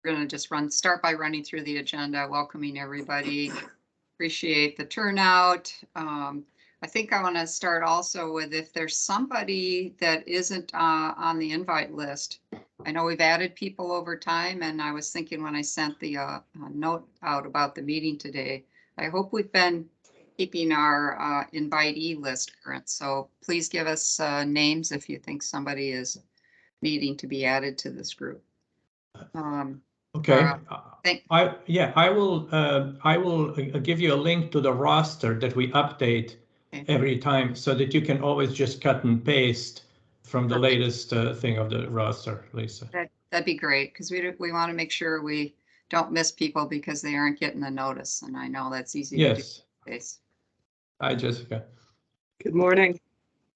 We're going to just start by running through the agenda, welcoming everybody. Appreciate the turnout. I think I want to start also with if there's somebody that isn't on the invite list. I know we've added people over time, and I was thinking when I sent the note out about the meeting today, I hope we've been keeping our invitee list current. So please give us names if you think somebody is needing to be added to this group. Okay. I will give you a link to the roster that we update every time, so that you can always just cut and paste from the latest thing of the roster, Lisa. That'd be great, because we want to make sure we don't miss people because they aren't getting the notice, and I know that's easy to do. Yes. Hi, Jessica. Good morning.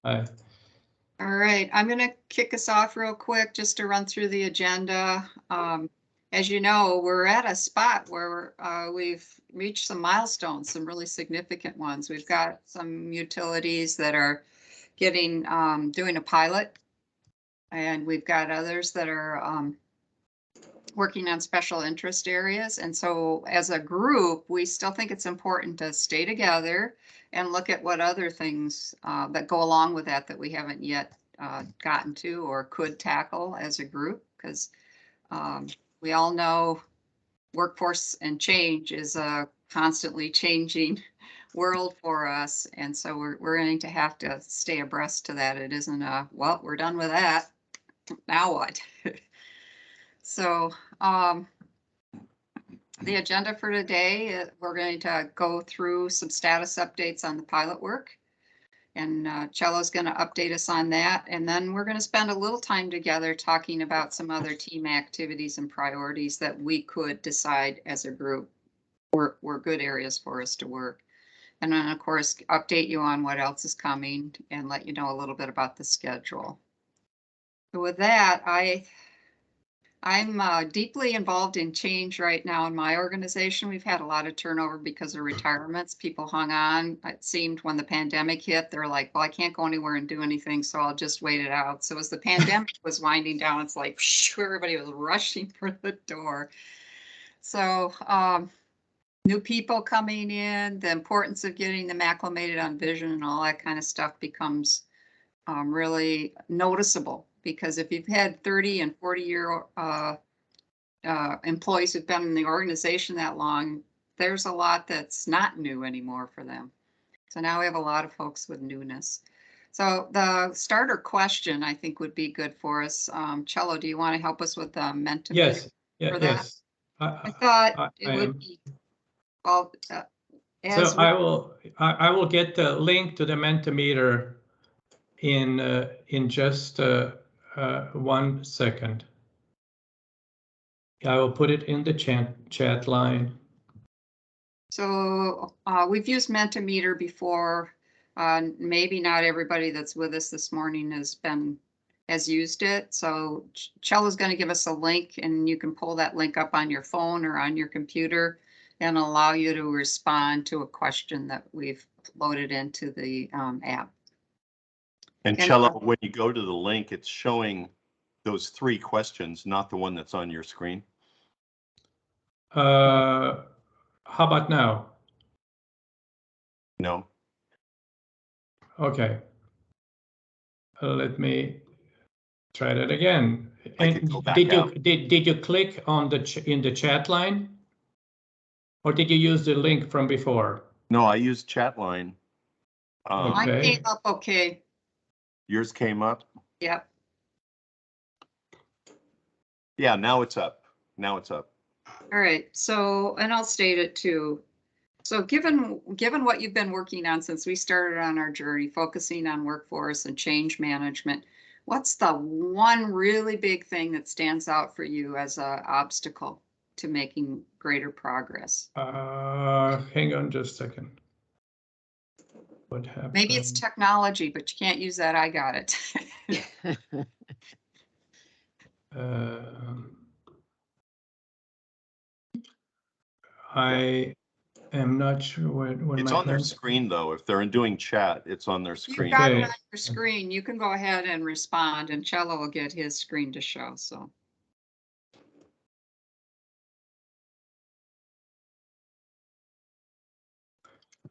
Hi. All right, I'm going to kick us off real quick just to run through the agenda. As you know, we're at a spot where we've reached some milestones, some really significant ones. We've got some utilities that are getting doing a pilot, and we've got others that are working on special interest areas. And so as a group, we still think it's important to stay together and look at what other things that go along with that we haven't yet gotten to or could tackle as a group, because we all know workforce and change is a constantly changing world for us. And so we're going to have to stay abreast to that. It isn't a, well, we're done with that. Now what? So the agenda for today, we're going to go through some status updates on the pilot work. And Cello's going to update us on that. And then we're going to spend a little time together talking about some other team activities and priorities that we could decide as a group were good areas for us to work. And then, of course, update you on what else is coming and let you know a little bit about the schedule. So with that, I'm deeply involved in change right now in my organization. We've had a lot of turnover because of retirements. People hung on. It seemed when the pandemic hit, they're like, well, I can't go anywhere and do anything, so I'll just wait it out. So as the pandemic was winding down, it's like, everybody was rushing for the door. So new people coming in, the importance of getting them acclimated on vision and all that kind of stuff becomes really noticeable. Because if you've had 30 and 40-year employees who've been in the organization that long, there's a lot that's not new anymore for them. So now we have a lot of folks with newness. So the starter question, I think, would be good for us. Cello, do you want to help us with the Mentimeter? Yes. For that? Yes. I thought it would be. Well, so I will get the link to the Mentimeter in just 1 second. I will put it in the chat line. So we've used Mentimeter before. Maybe not everybody that's with us this morning has used it. So Cello's going to give us a link, and you can pull that link up on your phone or on your computer and allow you to respond to a question that we've loaded into the app. And Cello, when you go to the link, it's showing those 3 questions, not the one that's on your screen. How about now? No. Okay. Let me try that again. And did you click on in the chat line, or did you use the link from before? No, I used chat line. Mine came up okay. Yours came up? Yep. Yeah, now it's up. Now it's up. All right. So, and I'll state it too. So given what you've been working on since we started on our journey, focusing on workforce and change management, what's the one really big thing that stands out for you as an obstacle to making greater progress? Hang on just a second. What happened? Maybe it's technology, but you can't use that. I got it. I am not sure when it's on their screen though. If they're doing chat, it's on their screen. You've got it on your screen. You can go ahead and respond, and Cello will get his screen to show. So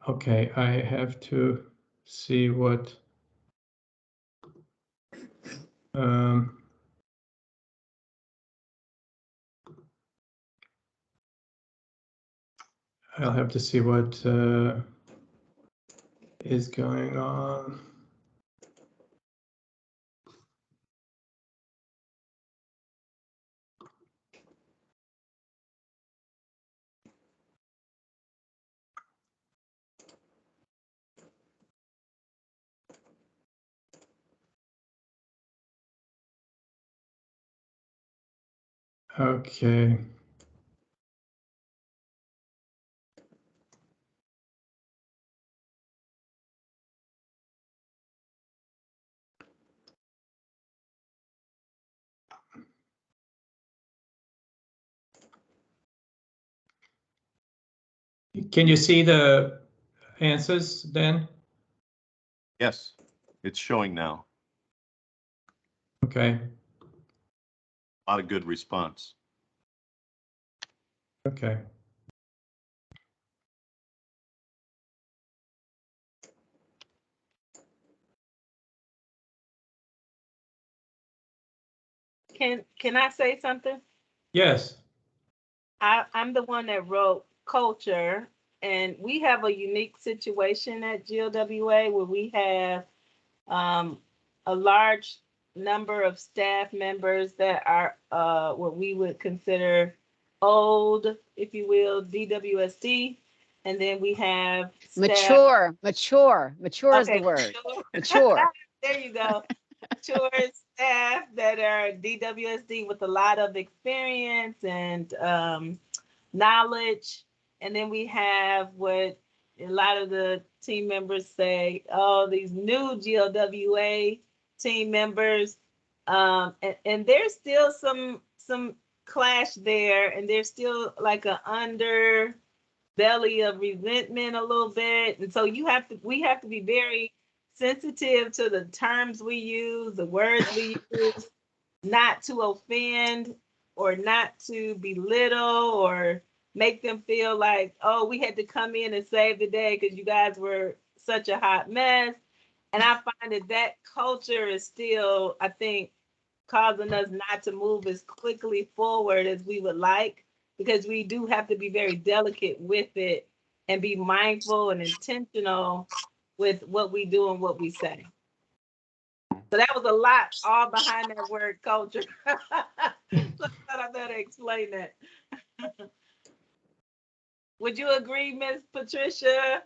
Okay, I have to see what. I'll have to see what is going on. Okay. Can you see the answers then? Yes, it's showing now. Okay. A lot of good response. Okay. Can I say something? Yes. I'm the one that wrote culture, and we have a unique situation at GLWA where we have a large number of staff members that are what we would consider old, if you will, DWSD, and then we have staff. Mature is the word. Mature. There you go. Mature staff that are DWSD with a lot of experience and knowledge. And then we have what a lot of the team members say, oh, these new GLWA team members. And there's still some clash there, and there's still like an underbelly of resentment a little bit. And so we have to be very sensitive to the terms we use, the words we use, not to offend or not to belittle or make them feel like, oh, we had to come in and save the day because you guys were such a hot mess. And I find that culture is still, I think, causing us not to move as quickly forward as we would like, because we do have to be very delicate with it and be mindful and intentional with what we do and what we say. So that was a lot all behind that word culture. So I thought I better explain that. Would you agree, Miss Patricia?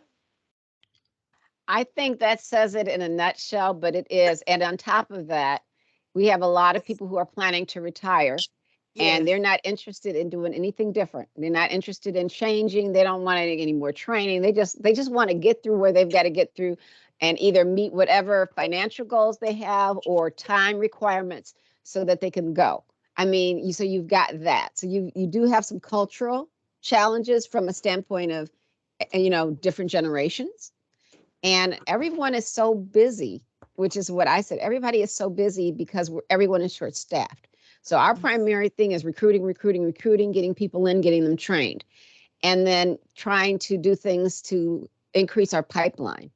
I think that says it in a nutshell, but it is. And on top of that, we have a lot of people who are planning to retire. And they're not interested in doing anything different. They're not interested in changing. They don't want any more training. They just want to get through where they've got to get through and either meet whatever financial goals they have or time requirements so that they can go. I mean, so you've got that. So you do have some cultural challenges from a standpoint of, different generations. And everyone is so busy, which is what I said. Everybody is so busy because everyone is short-staffed. So our primary thing is recruiting, getting people in, getting them trained, and then trying to do things to increase our pipeline.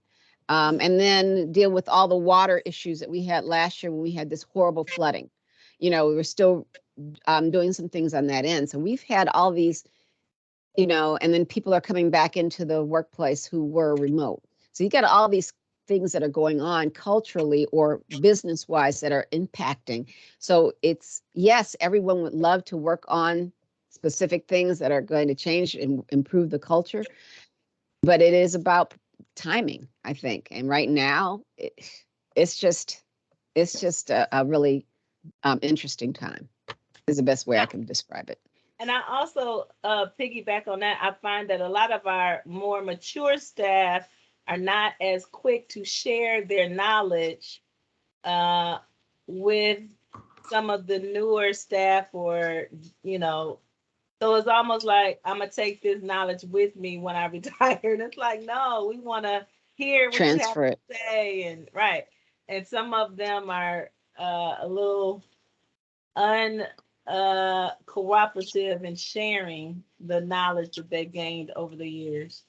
And then deal with all the water issues that we had last year when we had this horrible flooding. We were still doing some things on that end. So we've had all these, and then people are coming back into the workplace who were remote. So you got all these things that are going on culturally or business wise that are impacting. So it's, yes, everyone would love to work on specific things that are going to change and improve the culture, but it is about timing, I think. And right now it's just a really interesting time is the best way I can describe it. And I also piggyback on that. I find that a lot of our more mature staff are not as quick to share their knowledge with some of the newer staff, or, so it's almost like I'm going to take this knowledge with me when I retire. And it's like, no, we want to hear what transfer you have to say. And right. And some of them are a little cooperative in sharing the knowledge that they gained over the years.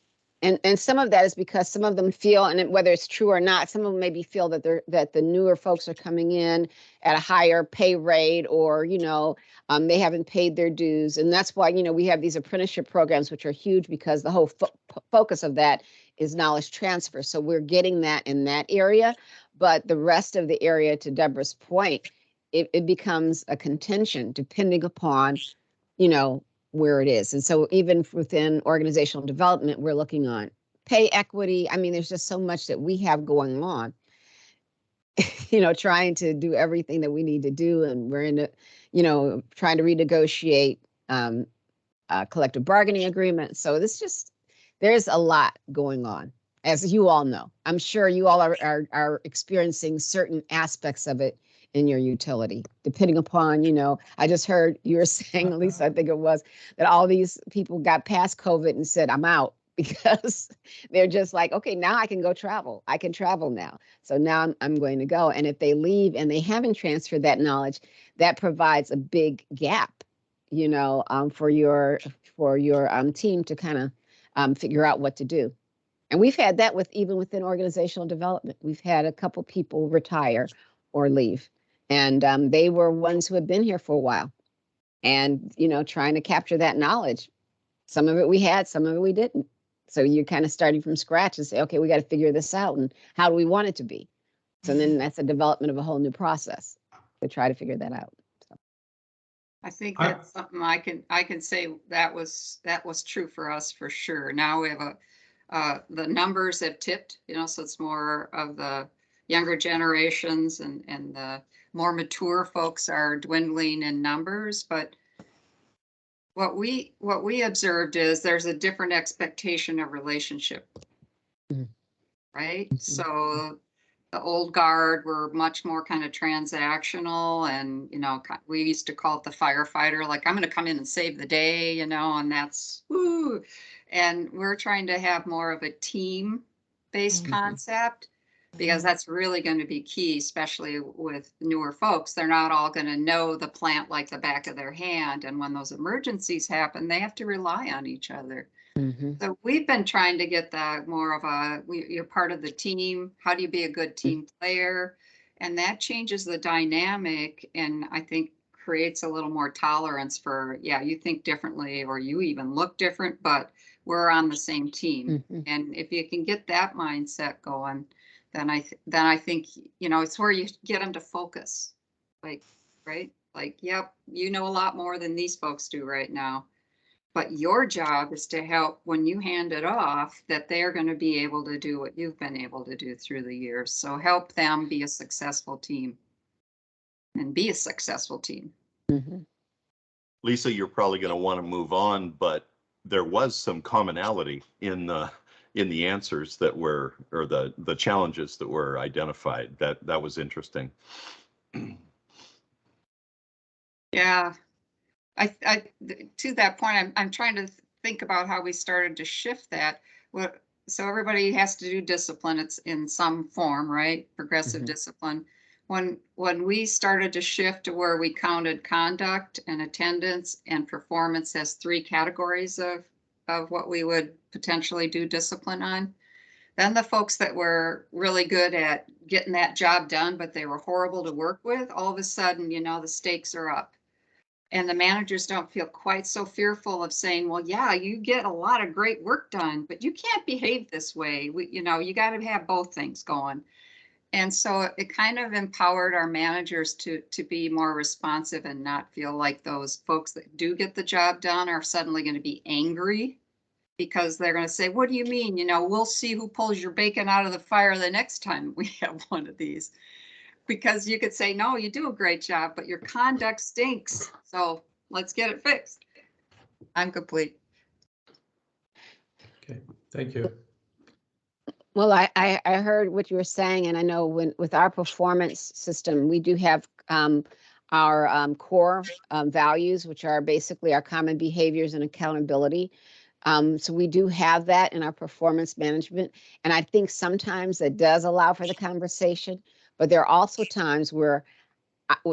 And some of that is because some of them feel, and whether it's true or not, some of them maybe feel that that the newer folks are coming in at a higher pay rate, or they haven't paid their dues, and that's why we have these apprenticeship programs, which are huge, because the whole focus of that is knowledge transfer. So we're getting that in that area, but the rest of the area, to Deborah's point, it becomes a contention depending upon where it is. And so even within organizational development, we're looking on pay equity. I mean, there's just so much that we have going on, trying to do everything that we need to do. And we're in trying to renegotiate collective bargaining agreements. So there's a lot going on, as you all know. I'm sure you all are experiencing certain aspects of it in your utility, depending upon, I just heard you were saying, at least I think it was, that all these people got past COVID and said, I'm out, because they're just like, okay, now I can go travel. I can travel now. So now I'm going to go. And if they leave and they haven't transferred that knowledge, that provides a big gap, for your team to kind of figure out what to do. And we've had that even within organizational development. We've had a couple people retire or leave. And they were ones who had been here for a while, and, trying to capture that knowledge. Some of it we had, some of it we didn't. So you're kind of starting from scratch and say, okay, we got to figure this out. And how do we want it to be? So then that's a development of a whole new process to try to figure that out. So. I think that's something I can say that was true for us for sure. Now we have the numbers have tipped, so it's more of the younger generations, and the more mature folks are dwindling in numbers. But what we observed is there's a different expectation of relationship, right? Mm-hmm. So the old guard were much more kind of transactional, and we used to call it the firefighter, like, I'm going to come in and save the day, and that's woo. And we're trying to have more of a team-based concept, because that's really going to be key, especially with newer folks. They're not all going to know the plant like the back of their hand. And when those emergencies happen, they have to rely on each other. Mm-hmm. So we've been trying to get that more of you're part of the team. How do you be a good team player? And that changes the dynamic, and I think creates a little more tolerance for, you think differently, or you even look different, but we're on the same team. Mm-hmm. And if you can get that mindset going, then I think, it's where you get them to focus, right? Like, yep, you know a lot more than these folks do right now, but your job is to help when you hand it off, that they're going to be able to do what you've been able to do through the years. So help them be a successful team, and be a successful team. Mm-hmm. Lisa, you're probably going to want to move on, but there was some commonality in the answers that were, or the challenges that were identified. That was interesting. Yeah, I to that point, I'm trying to think about how we started to shift that. So everybody has to do discipline. It's in some form, right? Progressive mm-hmm. discipline. When we started to shift to where we counted conduct and attendance and performance as 3 categories of what we would potentially do discipline on, then the folks that were really good at getting that job done, but they were horrible to work with, all of a sudden, the stakes are up. And the managers don't feel quite so fearful of saying, well, yeah, you get a lot of great work done, but you can't behave this way. You got to have both things going. And so it kind of empowered our managers to be more responsive, and not feel like those folks that do get the job done are suddenly going to be angry, because they're going to say, what do you mean? We'll see who pulls your bacon out of the fire the next time we have one of these. Because you could say, no, you do a great job, but your conduct stinks. So let's get it fixed. I'm complete. Okay, thank you. Well, I heard what you were saying, and I know with our performance system, we do have our core values, which are basically our common behaviors and accountability. So we do have that in our performance management. And I think sometimes it does allow for the conversation, but there are also times where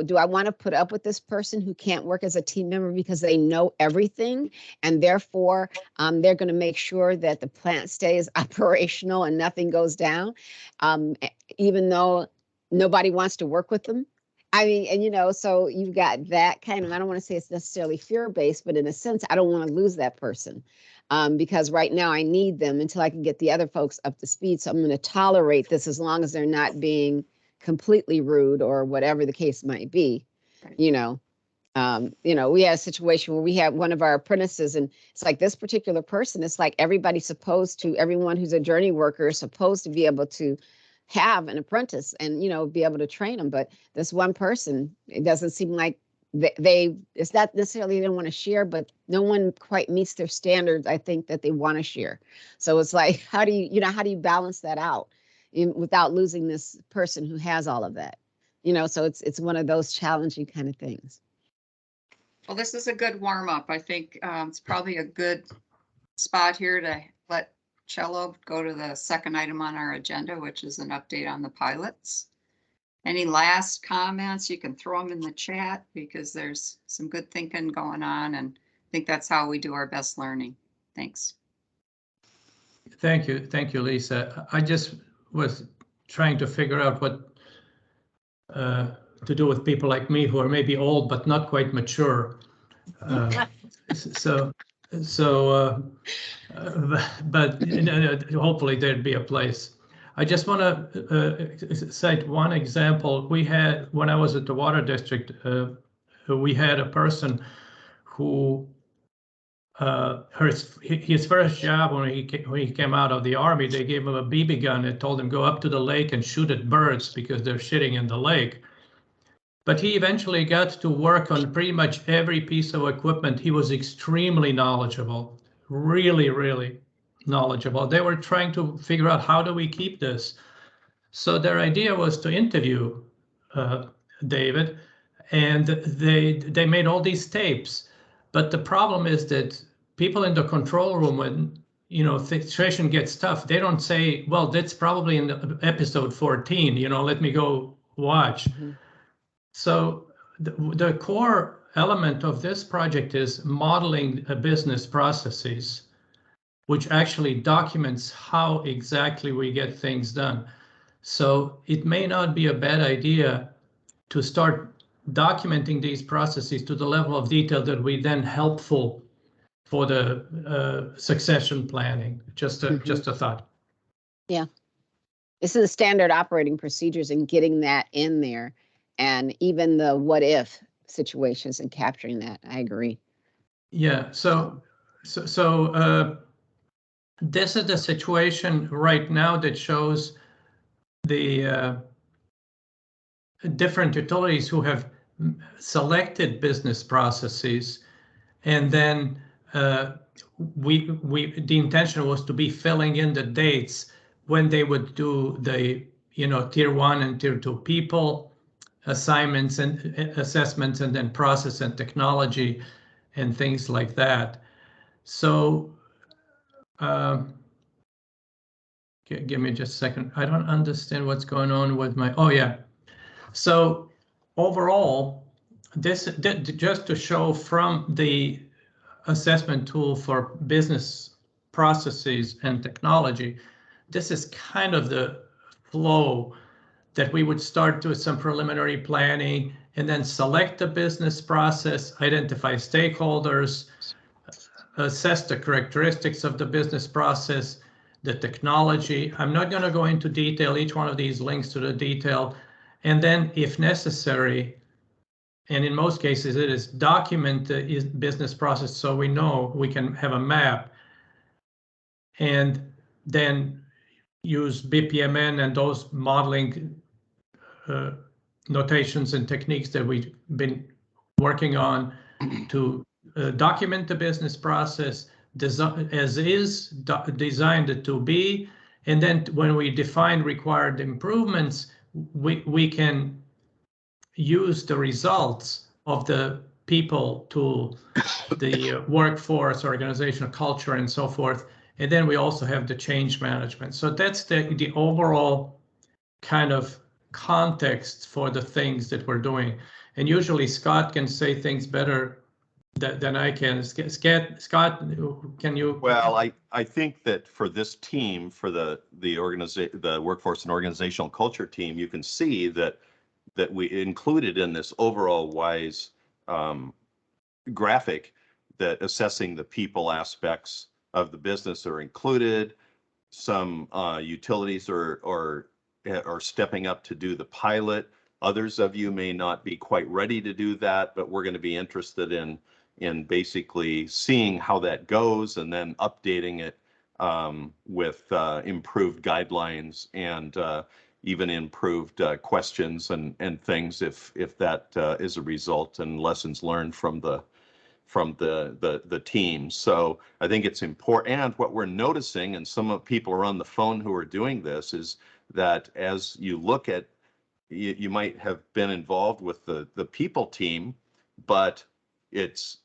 do I want to put up with this person who can't work as a team member because they know everything, and therefore they're going to make sure that the plant stays operational and nothing goes down, even though nobody wants to work with them? I mean, and so you've got that kind of, I don't want to say it's necessarily fear-based, but in a sense, I don't want to lose that person because right now I need them until I can get the other folks up to speed. So I'm going to tolerate this as long as they're not being completely rude or whatever the case might be. Right. We had a situation where we had one of our apprentices, and it's like this particular person, it's like everyone who's a journey worker is supposed to be able to have an apprentice and, be able to train them. But this one person, it doesn't seem like it's not necessarily they don't want to share, but no one quite meets their standards, I think, that they want to share. So it's like, how do you balance that out without losing this person who has all of that? So it's one of those challenging kind of things. Well, this is a good warm up. I think it's probably a good spot here to let Cello go to the second item on our agenda, which is an update on the pilots. Any last comments? You can throw them in the chat because there's some good thinking going on, and I think that's how we do our best learning. Thanks. Thank you, Lisa. I just was trying to figure out what to do with people like me who are maybe old but not quite mature. But hopefully there'd be a place. I just want to cite one example. We had, when I was at the water district, we had a person who his first job when he came out of the Army, they gave him a BB gun and told him go up to the lake and shoot at birds because they're shitting in the lake. But he eventually got to work on pretty much every piece of equipment. He was extremely knowledgeable, really knowledgeable. They were trying to figure out, how do we keep this? So their idea was to interview David, and they made all these tapes. But the problem is that people in the control room, when the situation gets tough, they don't say, well, that's probably in episode 14, let me go watch. Mm-hmm. So the core element of this project is modeling business processes, which actually documents how exactly we get things done. So it may not be a bad idea to start documenting these processes to the level of detail that we then helpful for the succession planning. Just a thought. Yeah, this is the standard operating procedures and getting that in there, and even the what if situations and capturing that. I agree. Yeah. So this is the situation right now that shows the different utilities who have selected business processes, and then the intention was to be filling in the dates when they would do the tier 1 and tier 2 people assignments and assessments, and then process and technology and things like that. So give me just a second. I don't understand what's going on with my, oh yeah. So overall, this just to show from the assessment tool for business processes and technology, this is kind of the flow that we would start with some preliminary planning and then select the business process, identify stakeholders, assess the characteristics of the business process, the technology. I'm not going to go into detail. Each one of these links to the detail. And then if necessary, and in most cases it is, document the business process so we know we can have a map, and then use BPMN and those modeling notations and techniques that we've been working on to document the business process as is designed it to be. And then when we define required improvements, we can use the results of the people tool, the workforce, organizational culture, and so forth. And then we also have the change management. So that's the overall kind of context for the things that we're doing. And usually Scott can say things better than I can. Scott, can you? Well, I think that for this team, for the workforce and organizational culture team, you can see that we included in this overall WISE graphic that assessing the people aspects of the business are included. Some utilities are stepping up to do the pilot. Others of you may not be quite ready to do that, but we're going to be interested in basically seeing how that goes and then updating it with improved guidelines and even improved questions and things if that is a result, and lessons learned from the team. So I think it's important. And what we're noticing, and some of people are on the phone who are doing this, is that as you look at, you might have been involved with the people team, but it's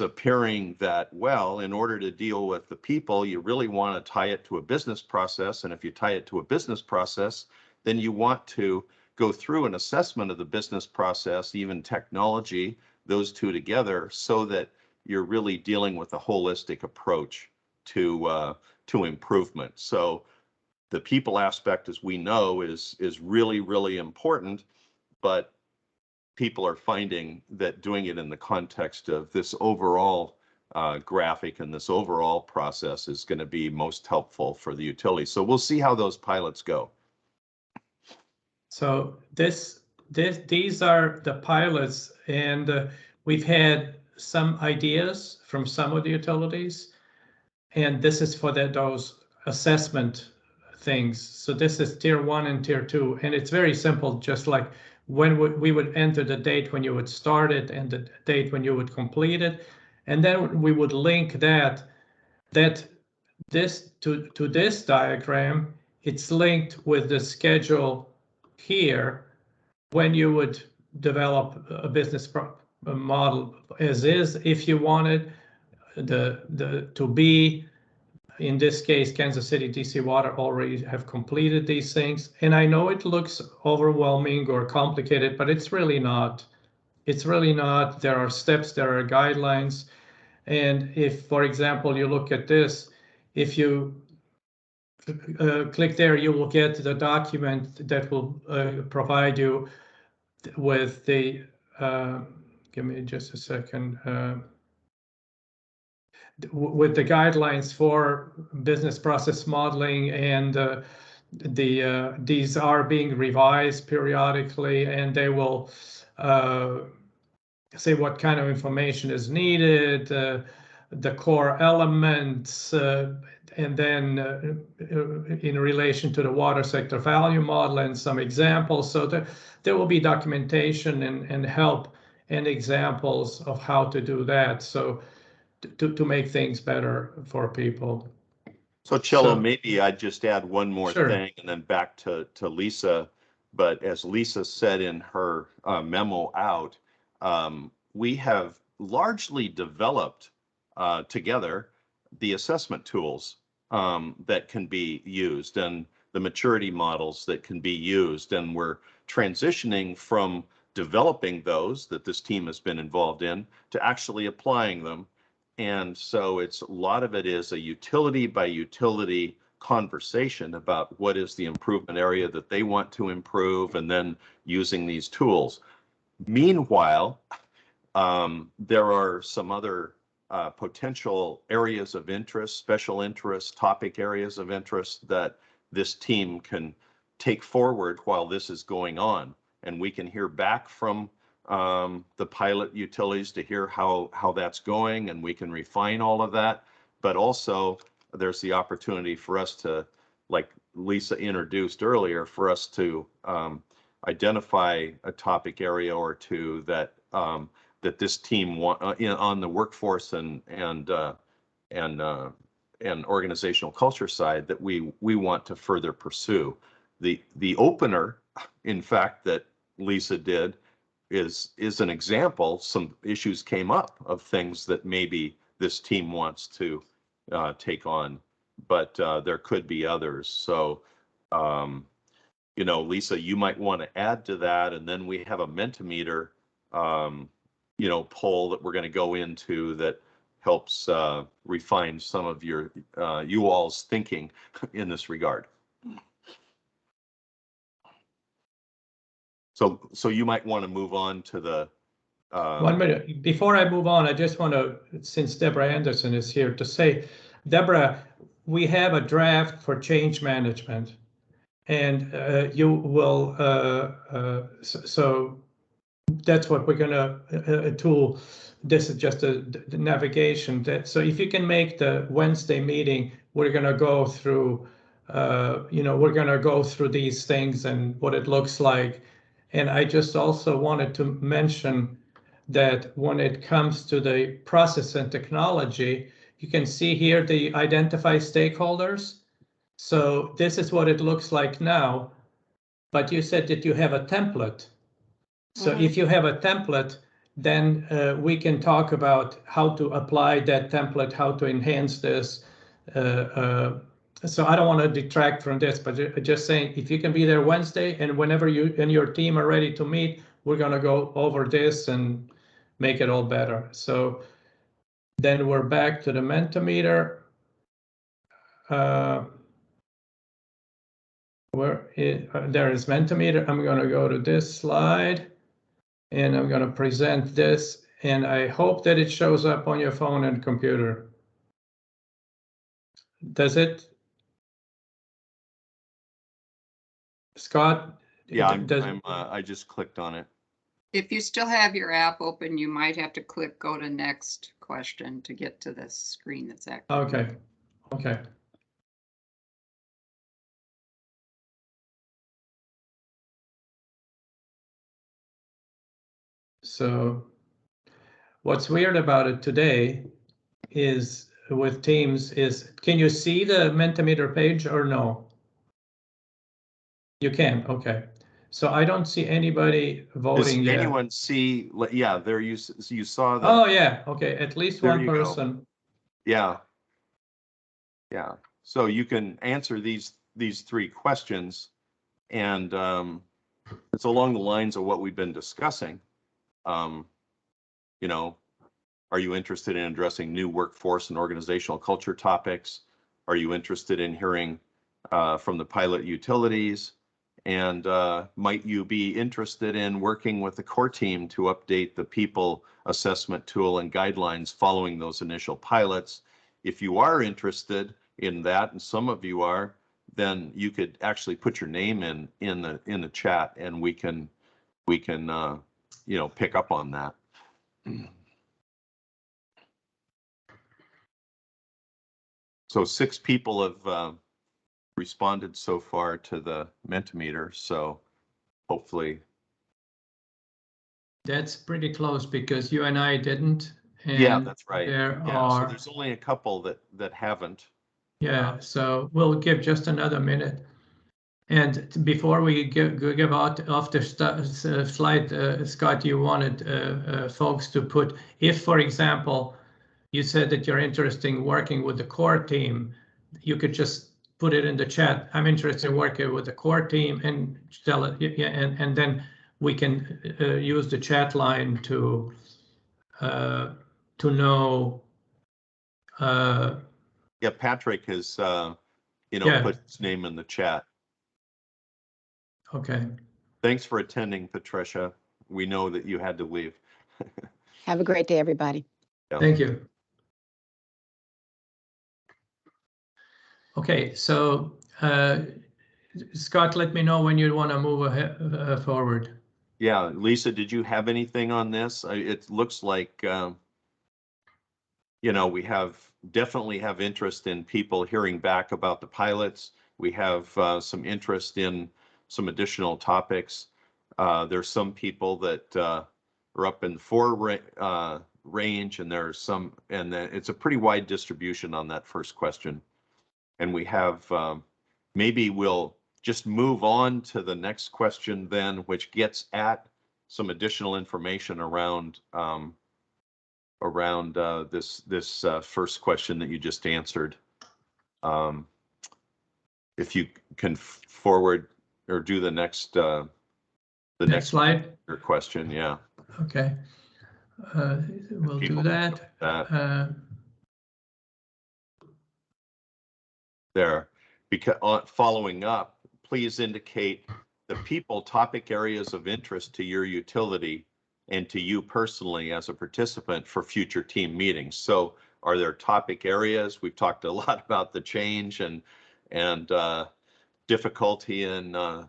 appearing that, well, in order to deal with the people, you really want to tie it to a business process. And if you tie it to a business process, then you want to go through an assessment of the business process, even technology, those two together, so that you're really dealing with a holistic approach to improvement. So the people aspect, as we know, is really, really important, but people are finding that doing it in the context of this overall graphic and this overall process is going to be most helpful for the utility. So we'll see how those pilots go. So these are the pilots, and we've had some ideas from some of the utilities, and this is for those assessment things. So this is tier 1 and tier 2, and it's very simple, just like when we would enter the date when you would start it and the date when you would complete it, and then we would link this to this diagram. It's linked with the schedule here when you would develop a business model as is. If you wanted to be, in this case, Kansas City, DC Water already have completed these things. And I know it looks overwhelming or complicated, but it's really not. It's really not. There are steps, there are guidelines. And if, for example, you look at this, if you click there, you will get the document that will provide you with the, give me just a second, with the guidelines for business process modeling, and these are being revised periodically, and they will say what kind of information is needed, the core elements, and then in relation to the water sector value model and some examples. So there will be documentation and help and examples of how to do that. So to make things better for people. So Cello, maybe I'd just add one more thing and then back to Lisa. But as Lisa said in her memo out, we have largely developed together the assessment tools that can be used and the maturity models that can be used. And we're transitioning from developing those that this team has been involved in to actually applying them. And so it's a lot of it is a utility by utility conversation about what is the improvement area that they want to improve, and then using these tools. Meanwhile, there are some other potential areas of interest, special interest, topic areas of interest that this team can take forward while this is going on. And we can hear back from the pilot utilities to hear how that's going, and we can refine all of that. But also there's the opportunity for us to, like Lisa introduced earlier, for us to identify a topic area or two that that this team on the workforce and organizational culture side that we want to further pursue. The opener, in fact, that Lisa did is an example. Some issues came up of things that maybe this team wants to take on, but there could be others. So you know, Lisa, you might want to add to that. And then we have a Mentimeter, you know, poll that we're going to go into that helps refine some of your you all's thinking in this regard. So you might want to move on to the 1 minute. Before I move on, I just want to, since Deborah Anderson is here, to say, Deborah, we have a draft for change management, and you will, so that's what we're gonna, a tool. This is just the navigation. So if you can make the Wednesday meeting, we're gonna go through, you know, we're gonna go through these things and what it looks like. And I just also wanted to mention that when it comes to the process and technology, you can see here the identify stakeholders. So this is what it looks like now, but you said that you have a template. So if you have a template, then we can talk about how to apply that template, how to enhance this. So I don't want to detract from this, but just saying, if you can be there Wednesday, and whenever you and your team are ready to meet, we're going to go over this and make it all better. So then we're back to the Mentimeter. There is Mentimeter. I'm going to go to this slide, and I'm going to present this, and I hope that it shows up on your phone and computer. Does it? Scott? yeah, I just clicked on it. If you still have your app open, you might have to click go to next question to get to this screen that's active. Okay, okay. So what's weird about it today is with Teams is, can you see the Mentimeter page or no? You can, okay. So I don't see anybody voting Does yet. anyone see, yeah, there you saw the. Oh yeah, okay, at least There one you go. person. Yeah. Yeah. So you can answer these three questions, and it's along the lines of what we've been discussing. You know, are you interested in addressing new workforce and organizational culture topics? Are you interested in hearing from the pilot utilities? And might you be interested in working with the core team to update the people assessment tool and guidelines following those initial pilots? If you are interested in that, and some of you are, then you could actually put your name in the chat, and we can you know, pick up on that. So 6 people have responded so far to the Mentimeter, so hopefully. That's pretty close because you and I didn't. And yeah, that's right. There yeah, are. So there's only a couple that haven't. Yeah, so we'll give just another minute. And before we give out off the slide, Scott, you wanted folks to put, if, for example, you said that you're interested in working with the core team, you could just put it in the chat. I'm interested in working with the core team, and tell it, and then we can use the chat line to know. Yeah, Patrick has you know, Yeah. put his name in the chat. Okay. Thanks for attending, Patricia. We know that you had to leave. Have a great day, everybody. Yeah. Thank you. Okay, so Scott, let me know when you want to move ahead, forward. Yeah, Lisa, did you have anything on this? It looks like you know, we definitely have interest in people hearing back about the pilots. We have some interest in some additional topics. There's some people that are up in 4 range, and there's some, and it's a pretty wide distribution on that first question. And we have, maybe we'll just move on to the next question then, which gets at some additional information around this first question that you just answered. If you can forward or do the next, Next slide. your question, yeah. Okay. We'll do People that. There, because following up, please indicate the people topic areas of interest to your utility and to you personally as a participant for future team meetings. So are there topic areas? We've talked a lot about the change and difficulty in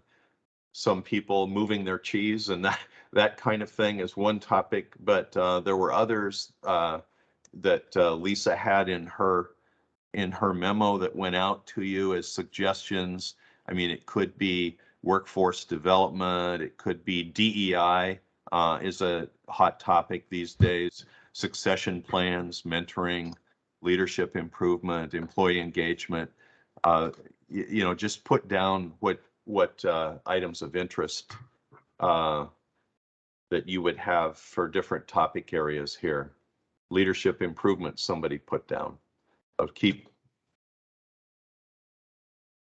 some people moving their cheese and that kind of thing is one topic, but there were others that Lisa had in her memo that went out to you as suggestions. I mean, it could be workforce development, it could be DEI is a hot topic these days, succession plans, mentoring, leadership improvement, employee engagement. You know, just put down what items of interest that you would have for different topic areas here. Leadership improvement, somebody put down. Keep,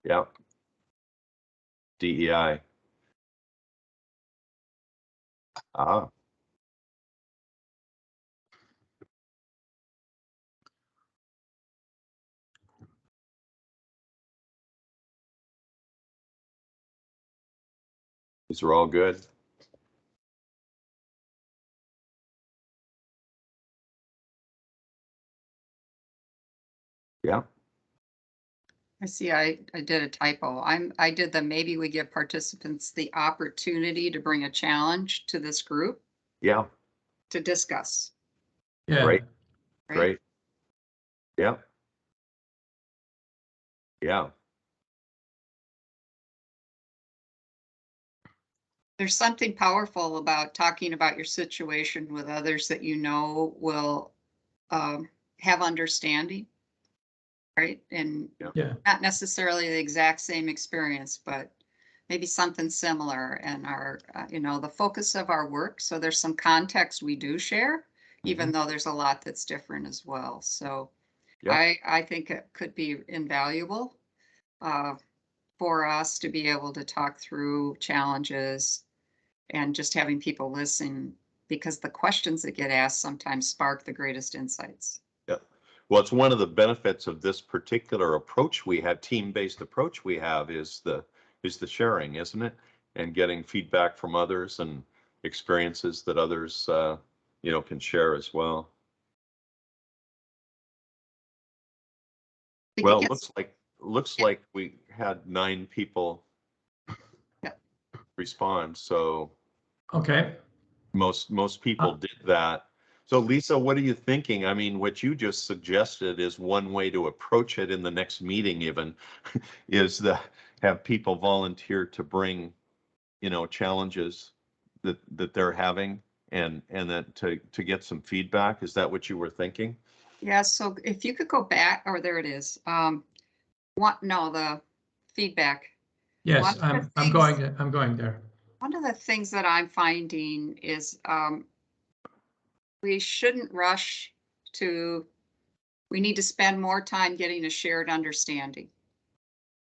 yeah. DEI. Ah. These are all good. Yeah. I see, I did a typo. I did the maybe we give participants the opportunity to bring a challenge to this group Yeah. to discuss. Yeah. Great. Right? Great. Yeah. Yeah. There's something powerful about talking about your situation with others that you know will have understanding, right? And Yeah. not necessarily the exact same experience, but maybe something similar and our, you know, the focus of our work. So there's some context we do share, even though there's a lot that's different as well. So Yeah. I think it could be invaluable for us to be able to talk through challenges and just having people listen, because the questions that get asked sometimes spark the greatest insights. Yeah. Well, it's one of the benefits of this particular approach we have, team-based approach we have is the sharing, isn't it? And getting feedback from others and experiences that others you know, can share as well. Well, it looks like we had 9 people respond, so Okay. most people did that. So Lisa, what are you thinking? I mean, what you just suggested is one way to approach it in the next meeting even is to have people volunteer to bring, you know, challenges that they're having and then to get some feedback. Is that what you were thinking? Yeah, so if you could go back, or there it is. The feedback. Yes, One of the I'm things- going there. One of the things that I'm finding is we shouldn't rush to, we need to spend more time getting a shared understanding.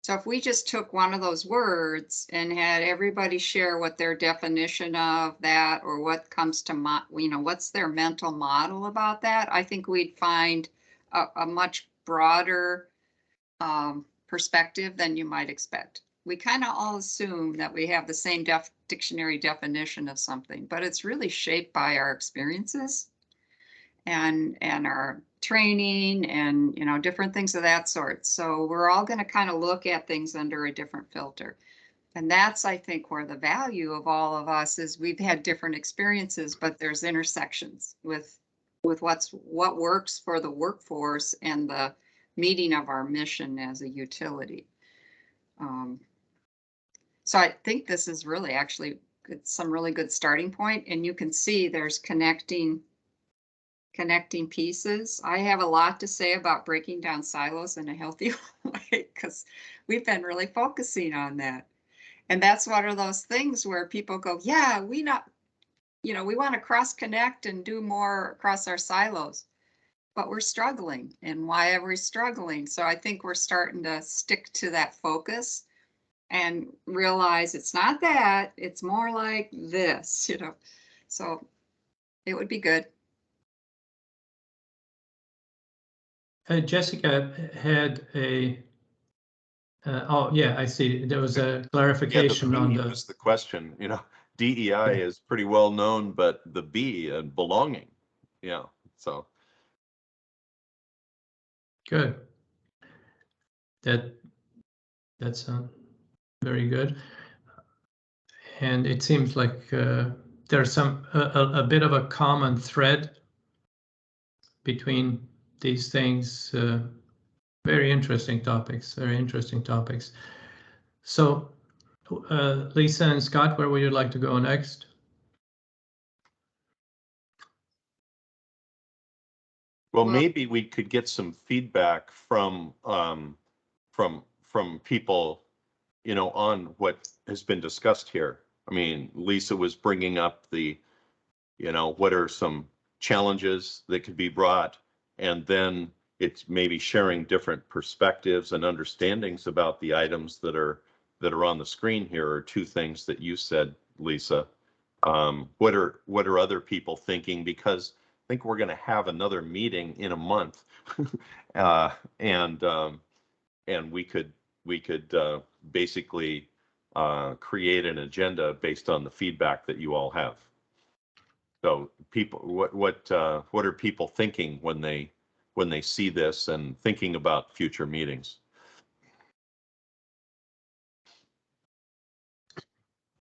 So if we just took one of those words and had everybody share what their definition of that or what comes to you know, what's their mental model about that, I think we'd find a much broader perspective than you might expect. We kind of all assume that we have the same dictionary definition of something, but it's really shaped by our experiences and our training and, you know, different things of that sort. So we're all going to kind of look at things under a different filter. And that's, I think, where the value of all of us is. We've had different experiences, but there's intersections with what works for the workforce and the meeting of our mission as a utility. So I think this is really actually some really good starting point, and you can see there's connecting pieces. I have a lot to say about breaking down silos in a healthy way because we've been really focusing on that. And that's one of those things where people go, yeah, we want to cross connect and do more across our silos, but we're struggling. And why are we struggling? So I think we're starting to stick to that focus and realize it's not that, it's more like this, so it would be good. Jessica had a, oh yeah, I see. There was a clarification Yeah, on the B was the question, DEI is pretty well known, but the B and belonging, yeah, so. Good. That's very good. And it seems like there's a bit of a common thread between these things. Very interesting topics. Very interesting topics. So, Lisa and Scott, where would you like to go next? Well, maybe we could get some feedback from people, on what has been discussed here. I mean, Lisa was bringing up what are some challenges that could be brought, and then it's maybe sharing different perspectives and understandings about the items that are on the screen here, are two things that you said, Lisa. What are other people thinking? Because I think we're going to have another meeting in a month, and we could basically create an agenda based on the feedback that you all have. So people, what are people thinking when they see this and thinking about future meetings?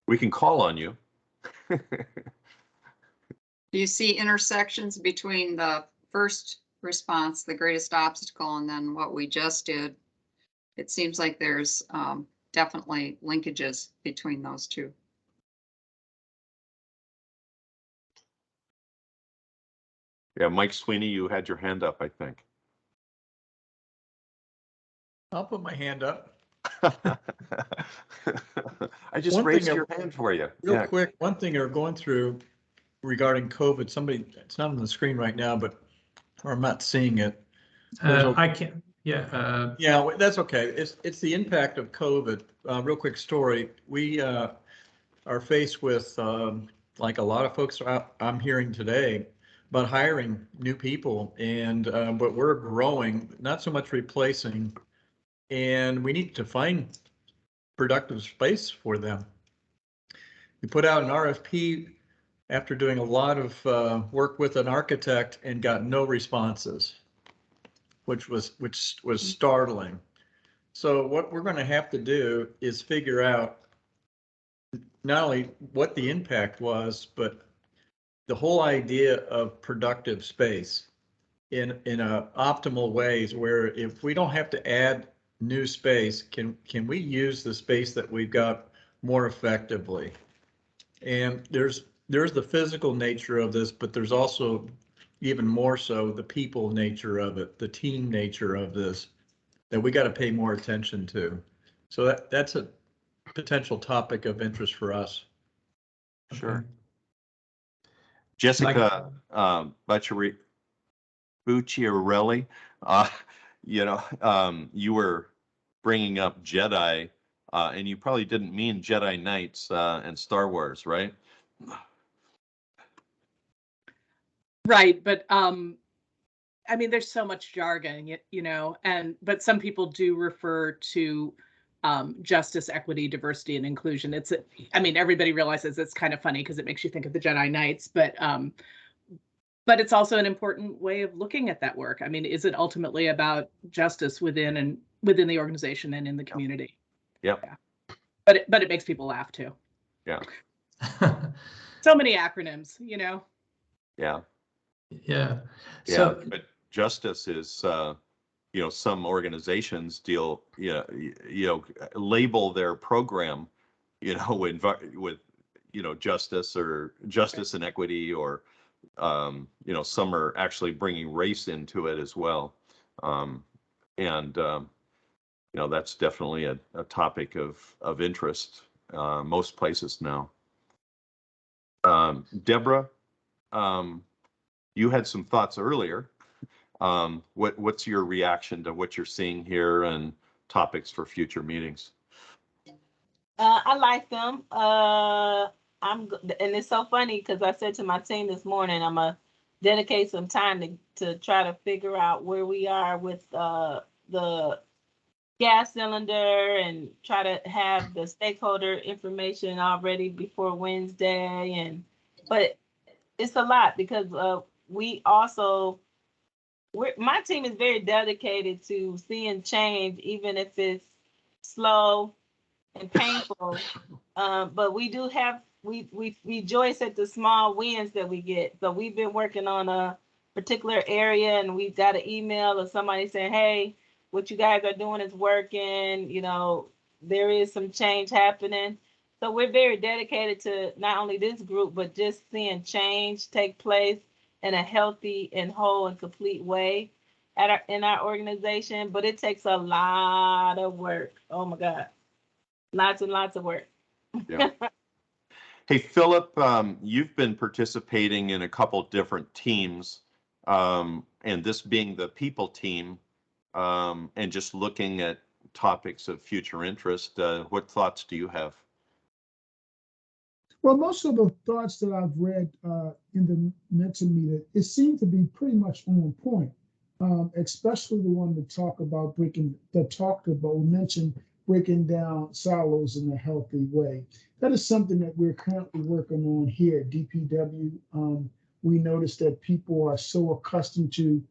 We can call on you. Do you see intersections between the first response, the greatest obstacle, and then what we just did? It seems like there's definitely linkages between those two. Yeah, Mike Sweeney, you had your hand up, I think. I'll put my hand up. I just raised your hand for you. Real quick, one thing you're going through regarding COVID, it's not on the screen right now, but or I'm not seeing it. I can, yeah. Yeah, that's okay. It's the impact of COVID. Real quick story. We are faced with, like a lot of folks I'm hearing today, about hiring new people, and but we're growing, not so much replacing, and we need to find productive space for them. We put out an RFP after doing a lot of work with an architect and got no responses, which was startling. So what we're going to have to do is figure out not only what the impact was, but the whole idea of productive space in a optimal ways, where if we don't have to add new space, can we use the space that we've got more effectively? And there's the physical nature of this, but there's also even more so the people nature of it, the team nature of this, that we got to pay more attention to. So that's a potential topic of interest for us. Sure. Jessica Bucciarelli, you were bringing up Jedi, and you probably didn't mean Jedi Knights and Star Wars, right? Right, but I mean, there's so much jargon, but some people do refer to justice, equity, diversity, and inclusion. Everybody realizes it's kind of funny because it makes you think of the Jedi Knights, but it's also an important way of looking at that work. I mean, is it ultimately about justice within the organization and in the community? Yep. Yeah. But it makes people laugh too. Yeah. So many acronyms, Yeah. Yeah. So, but justice is, some organizations label their program, with, justice or justice and equity, or, some are actually bringing race into it as well. That's definitely a topic of interest, most places now. Deborah, you had some thoughts earlier. What's your reaction to what you're seeing here and topics for future meetings? I like them. And it's so funny because I said to my team this morning, I'm gonna dedicate some time to try to figure out where we are with the gas cylinder and try to have the stakeholder information already before Wednesday. But it's a lot because my team is very dedicated to seeing change, even if it's slow and painful. But we rejoice at the small wins that we get. So we've been working on a particular area, and we got an email of somebody saying, "Hey, what you guys are doing is working. You know, there is some change happening." So we're very dedicated to not only this group, but just seeing change take place in a healthy and whole and complete way in our organization. But it takes a lot of work. Oh my God. Lots and lots of work. Yeah. Hey, Philip, you've been participating in a couple different teams, and this being the people team, and just looking at topics of future interest. What thoughts do you have? Well, most of the thoughts that I've read in the mentor meeting, it seemed to be pretty much on point, especially the one that talked about mentioned breaking down silos in a healthy way. That is something that we're currently working on here at DPW. We noticed that people are so accustomed to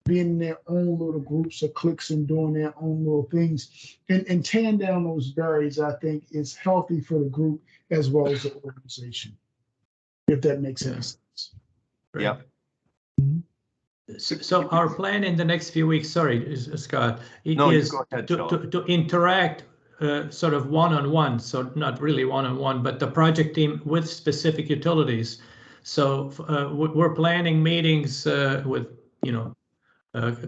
being in their own little groups or cliques and doing their own little things. And tearing down those barriers, I think, is healthy for the group as well as the organization, if that makes any sense. Yeah. So our plan in the next few weeks, sorry, Scott, No, is go ahead, to interact sort of one-on-one, so not really one-on-one, but the project team with specific utilities. So we're planning meetings with,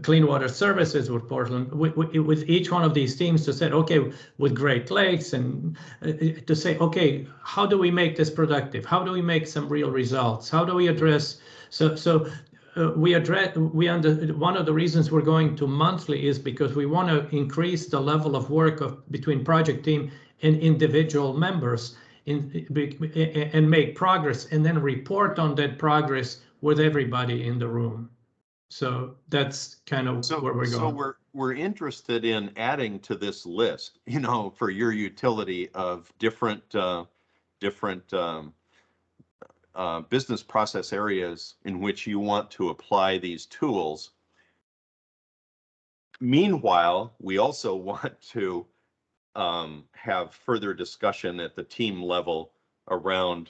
Clean Water Services with Portland, with each one of these teams to say, okay, with Great Lakes, and to say, okay, how do we make this productive? How do we make some real results? How do we address, one of the reasons we're going to monthly is because we want to increase the level of work between project team and individual members and make progress, and then report on that progress with everybody in the room. So that's kind of where we're going. So we're interested in adding to this list, for your utility of different business process areas in which you want to apply these tools. Meanwhile, we also want to have further discussion at the team level around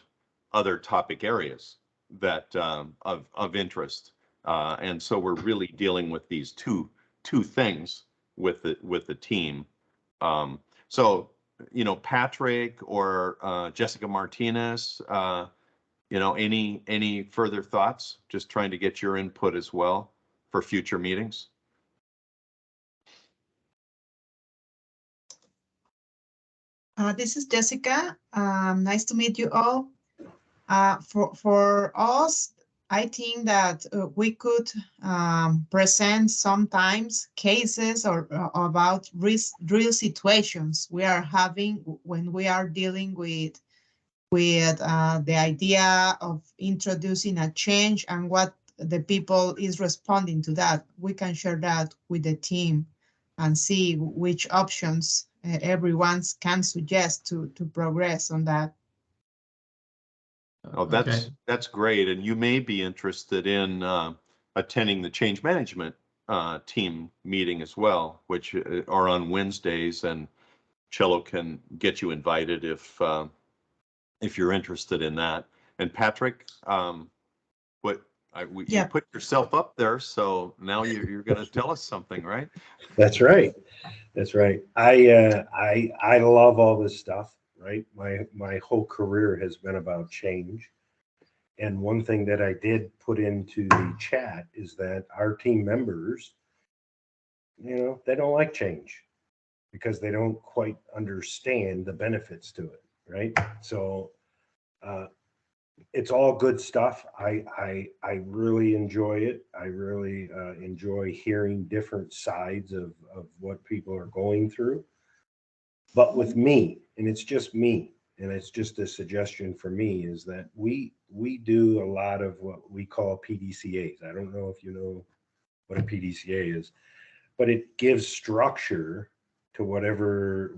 other topic areas that of interest. And so we're really dealing with these two things with the team. So, Patrick or Jessica Martinez, any further thoughts? Just trying to get your input as well for future meetings. This is Jessica. Nice to meet you all. For us, I think that we could present sometimes cases or about real situations we are having when we are dealing with the idea of introducing a change and what the people is responding to that. We can share that with the team and see which options everyone can suggest to progress on that. Oh, that's great. And you may be interested in attending the change management team meeting as well, which are on Wednesdays, and Cello can get you invited if you're interested in that. And Patrick, you put yourself up there, so now you're going to tell us something, right? That's right. That's right. I love all this stuff. Right. My whole career has been about change. And one thing that I did put into the chat is that our team members, they don't like change because they don't quite understand the benefits to it. Right. So it's all good stuff. I really enjoy it. I really enjoy hearing different sides of what people are going through. But with me, and it's just me, and it's just a suggestion for me, is that we do a lot of what we call PDCAs. I don't know if you know what a PDCA is, but it gives structure to whatever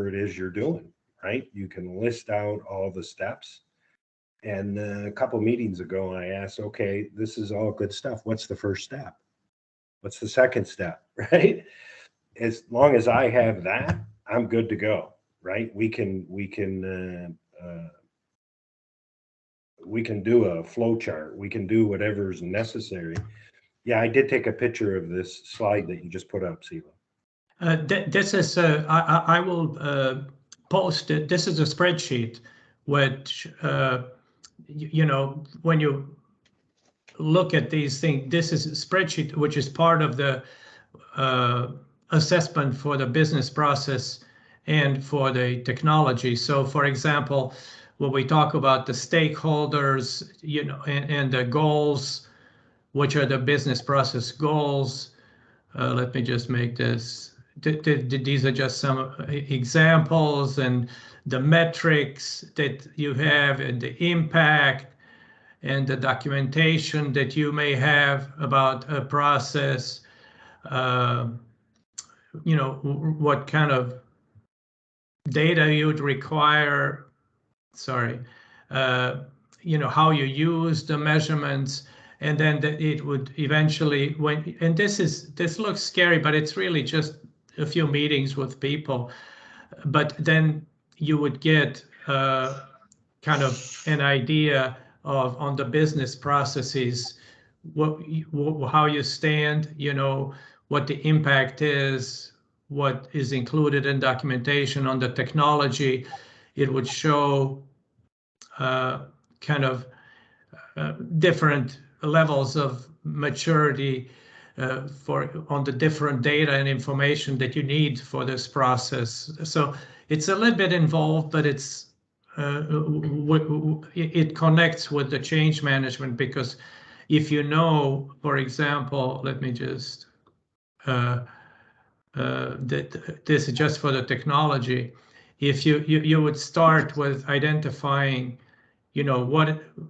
it is you're doing, right? You can list out all the steps. And a couple meetings ago, I asked, okay, this is all good stuff. What's the first step? What's the second step, right? As long as I have that, I'm good to go, right? We can do a flow chart. We can do whatever's necessary. Yeah, I did take a picture of this slide that you just put up, Sela. This is, I will post it. This is a spreadsheet, which, you know, when you look at these things, this is a spreadsheet, which is part of the assessment for the business process and for the technology. So for example, when we talk about the stakeholders, you know, and the goals, which are the business process goals, let me just make this, these are just some examples, and the metrics that you have and the impact and the documentation that you may have about a process, you know, what kind of data you'd require, sorry, you know, how you use the measurements, and then that it would eventually, when, and this looks scary, but it's really just a few meetings with people, but then you would get kind of an idea of, on the business processes, how you stand, you know, what the impact is, what is included in documentation. On the technology, it would show kind of different levels of maturity on the different data and information that you need for this process. So it's a little bit involved, but it's it connects with the change management, because if you know, for example, let me just this is just for the technology. If you would start with identifying, you know,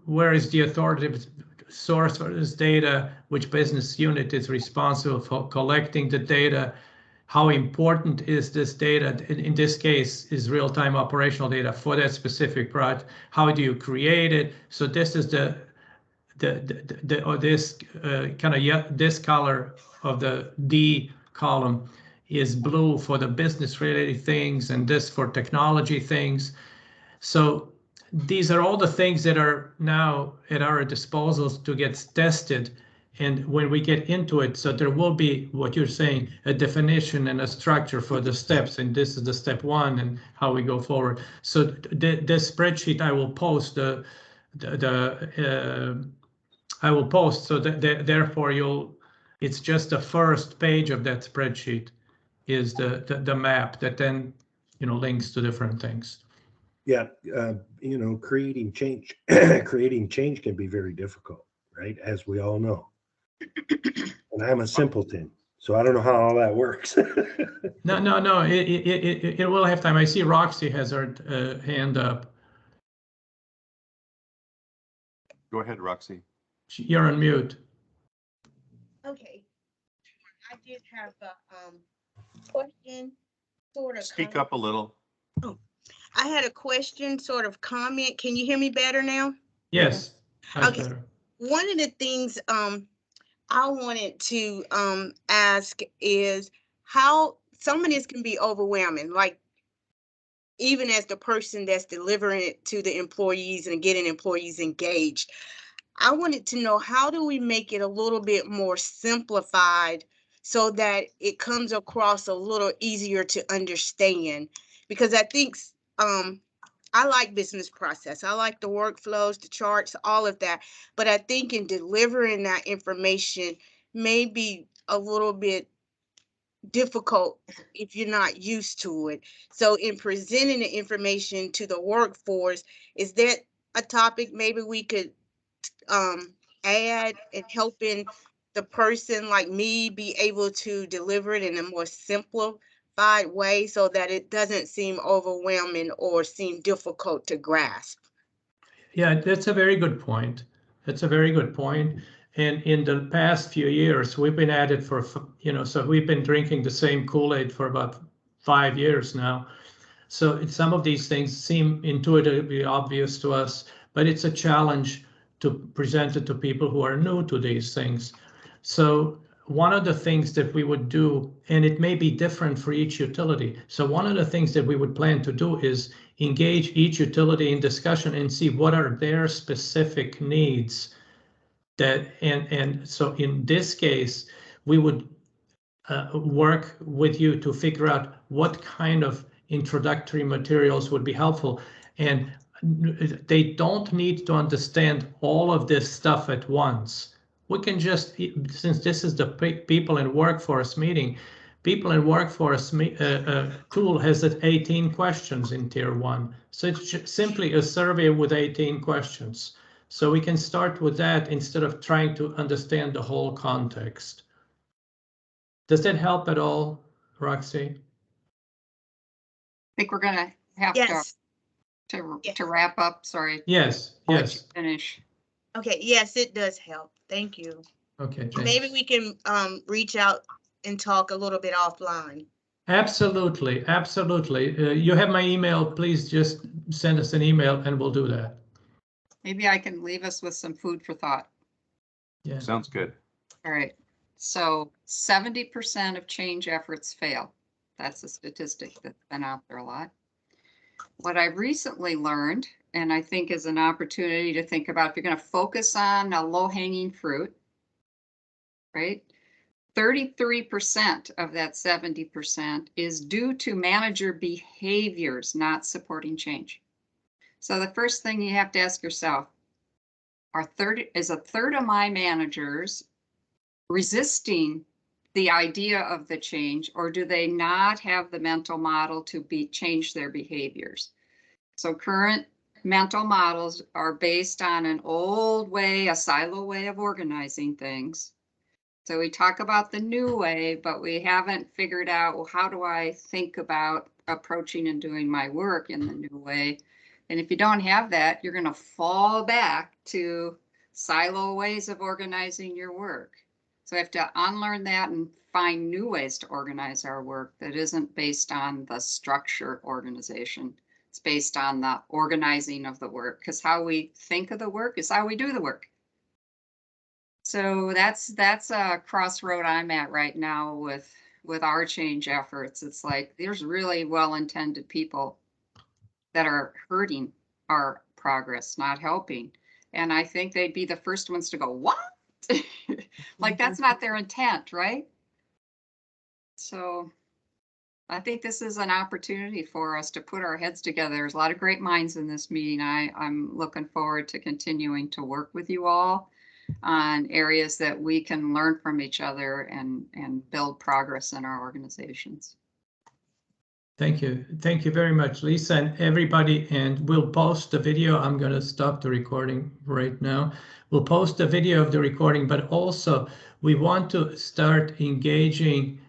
where is the authoritative source for this data, which business unit is responsible for collecting the data, how important is this data, in this case is real-time operational data for that specific project, how do you create it? So this is this kind of, this color of the D column is blue for the business related things, and this for technology things. So these are all the things that are now at our disposals to get tested. And when we get into it, so there will be, what you're saying, a definition and a structure for the steps. And this is the step one and how we go forward. So this spreadsheet I will post, I will post, so that therefore it's just the first page of that spreadsheet is the map that then, you know, links to different things. Yeah, you know, creating change can be very difficult, right? As we all know. And I'm a simpleton, so I don't know how all that works. No. It will have time. I see Roxy has her hand up. Go ahead, Roxy. You're on mute. Okay. I did have a question, sort of. Speak up a little. Oh, I had a question, sort of comment. Can you hear me better now? Yes. Okay. Better. One of the things I wanted to ask is how some of this can be overwhelming, like even as the person that's delivering it to the employees and getting employees engaged. I wanted to know, how do we make it a little bit more simplified so that it comes across a little easier to understand? Because I think I like business process. I like the workflows, the charts, all of that. But I think in delivering that information may be a little bit difficult if you're not used to it. So in presenting the information to the workforce, is that a topic maybe we could add in helping the person like me be able to deliver it in a more simpler simplified way so that it doesn't seem overwhelming or seem difficult to grasp? Yeah, that's a very good point. That's a very good point. And in the past few years, we've been at it for, so we've been drinking the same Kool-Aid for about 5 years now. So some of these things seem intuitively obvious to us, but it's a challenge to present it to people who are new to these things. So one of the things that we would do, and it may be different for each utility. So one of the things that we would plan to do is engage each utility in discussion and see what are their specific needs. And so in this case, we would work with you to figure out what kind of introductory materials would be helpful. And they don't need to understand all of this stuff at once. We can just, since this is the people in workforce meeting, people in workforce tool has 18 questions in tier 1. So it's simply a survey with 18 questions. So we can start with that instead of trying to understand the whole context. Does that help at all, Roxy? I think we're gonna have Yes. to wrap up. Sorry. Yes, I'll let yes. you finish. Okay, yes, it does help. Thank you. Okay, Maybe thanks. we can reach out and talk a little bit offline. Absolutely, absolutely. You have my email. Please just send us an email and we'll do that. Maybe I can leave us with some food for thought. Yeah. Sounds good. All right. So 70% of change efforts fail. That's a statistic that's been out there a lot. What I've recently learned, and I think is an opportunity to think about, if you're going to focus on a low-hanging fruit, right? 33% of that 70% is due to manager behaviors not supporting change. So the first thing you have to ask yourself, is a third of my managers resisting the idea of the change, or do they not have the mental model to change their behaviors? So current mental models are based on an old way, a silo way of organizing things. So we talk about the new way, but we haven't figured out, well, how do I think about approaching and doing my work in the new way? And if you don't have that, you're going to fall back to silo ways of organizing your work. So we have to unlearn that and find new ways to organize our work that isn't based on the structure organization. It's based on the organizing of the work, because how we think of the work is how we do the work. So that's a crossroad I'm at right now with our change efforts. It's like there's really well-intended people that are hurting our progress, not helping. And I think they'd be the first ones to go, what? Like that's not their intent, right? So I think this is an opportunity for us to put our heads together. There's a lot of great minds in this meeting. I'm looking forward to continuing to work with you all on areas that we can learn from each other and build progress in our organizations. Thank you. Thank you very much, Lisa, and everybody. And we'll post the video. I'm going to stop the recording right now. We'll post the video of the recording, but also we want to start engaging